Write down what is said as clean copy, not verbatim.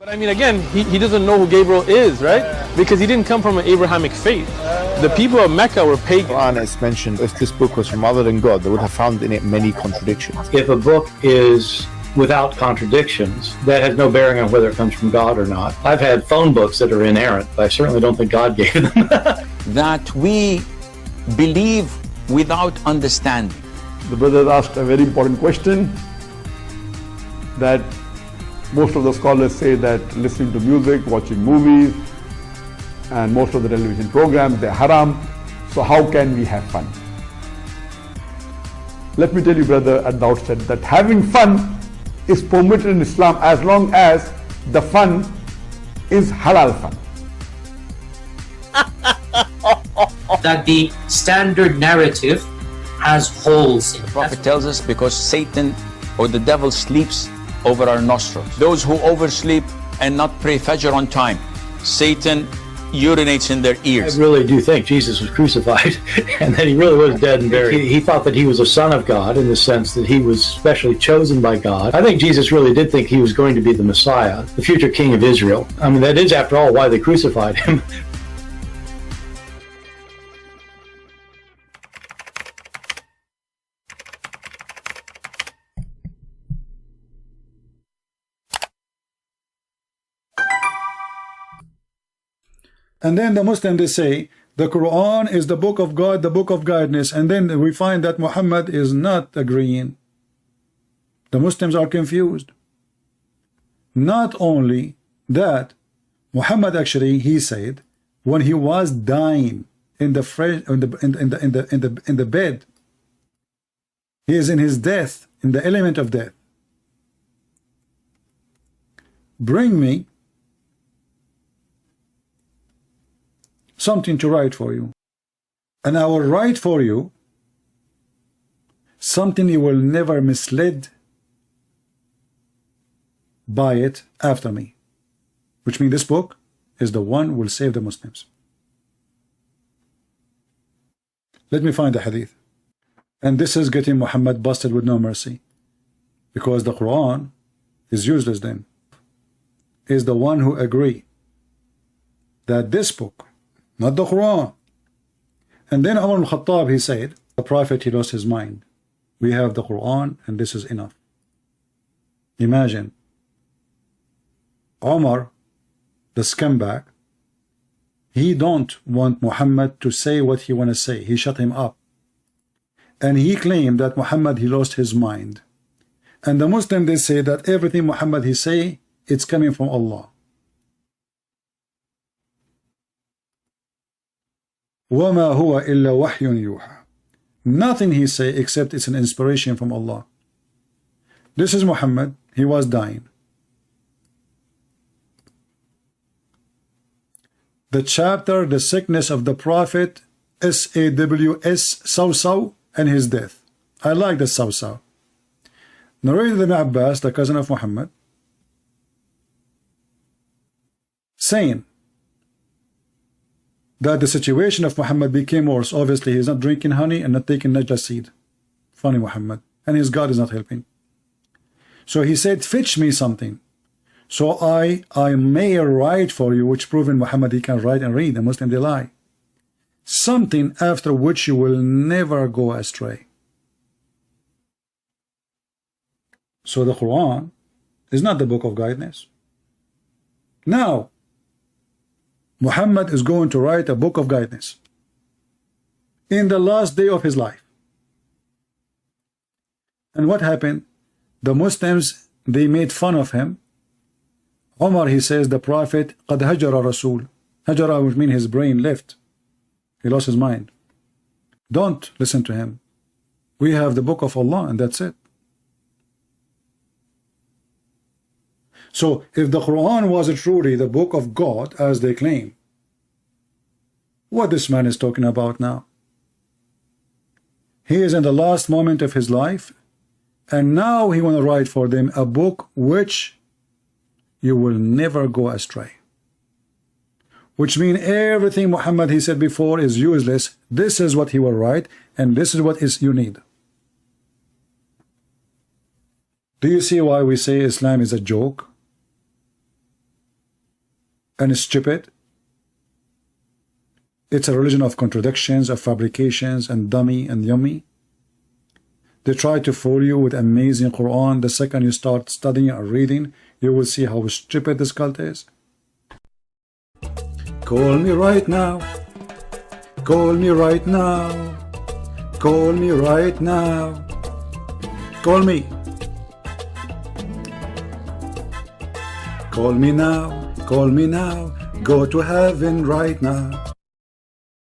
I mean, again, he doesn't know who Gabriel is, right? Because he didn't come from an Abrahamic faith. The people of Mecca were pagan. Quran is mentioned, if this book was from other than God, they would have found in it many contradictions. If a book is without contradictions, that has no bearing on whether it comes from God or not. I've had phone books that are inerrant, but I certainly don't think God gave them. That we believe without understanding. The brother asked a very important question, that most of the scholars say that listening to music, watching movies, and most of the television programs, they're haram. So how can we have fun? Let me tell you, brother, at the outset, that having fun is permitted in Islam as long as the fun is halal fun. That the standard narrative has holes in it. The Prophet tells us because Satan or the devil sleeps over our nostrils. Those who oversleep and not pray Fajr on time, Satan urinates in their ears. I really do think Jesus was crucified and that he really was dead and buried. He thought that he was a son of God in the sense that he was specially chosen by God. I think Jesus really did think he was going to be the Messiah, the future king of Israel. I mean, that is, after all, why they crucified him. And then the Muslims, they say the Quran is the book of God, the book of guidance, and then we find that Muhammad is not agreeing. The Muslims are confused. Not only that, Muhammad actually, he said, when he was dying in the bed, he is in his death, in the element of death. Bring me something to write for you, and I will write for you something you will never misled by it after me, which means this book is the one who will save the Muslims. Let me find the hadith. And this is getting Muhammad busted with no mercy, because the Quran is useless then. Is the one who agree that this book, not the Quran. And then Umar al-Khattab, he said, the Prophet, he lost his mind. We have the Quran and this is enough. Imagine Umar, the scumbag, he don't want Muhammad to say what he want to say. He shut him up. And he claimed that Muhammad, he lost his mind. And the Muslim, they say that everything Muhammad, he say, it's coming from Allah. وَمَا هُوَ إِلَّا وَحْيٌ يُوحَى. Nothing he say except it's an inspiration from Allah. This is Muhammad, he was dying. The chapter, the sickness of the Prophet, S-A-W-S, Saw and his death. I like the Saw. Narrated Ibn Abbas, the cousin of Muhammad, saying that the situation of Muhammad became worse. Obviously, he's not drinking honey and not taking najah seed. Funny Muhammad. And his God is not helping. So he said, fetch me something. So I may write for you, which proven Muhammad, he can write and read. The Muslim, they lie. Something after which you will never go astray. So the Quran is not the book of guidance. Now, Muhammad is going to write a book of guidance in the last day of his life. And what happened? The Muslims, they made fun of him. Umar, he says, the Prophet, قَدْ هَجَرَ Rasul. Hajara, which means his brain left. He lost his mind. Don't listen to him. We have the book of Allah and that's it. So if the Quran was truly the book of God as they claim, what this man is talking about now? He is in the last moment of his life, and now he want to write for them a book which you will never go astray. Which means everything Muhammad, he said before, is useless. This is what he will write, and this is what is you need. Do you see why we say Islam is a joke? and stupid. It's a religion of contradictions, of fabrications, and dummy and yummy. They try to fool you with amazing Quran. The second you start studying or reading, you will see how stupid this cult is. Call me right now. Call me right now. Call me right now. Call me. Call me now. Call me now. Go to heaven right now.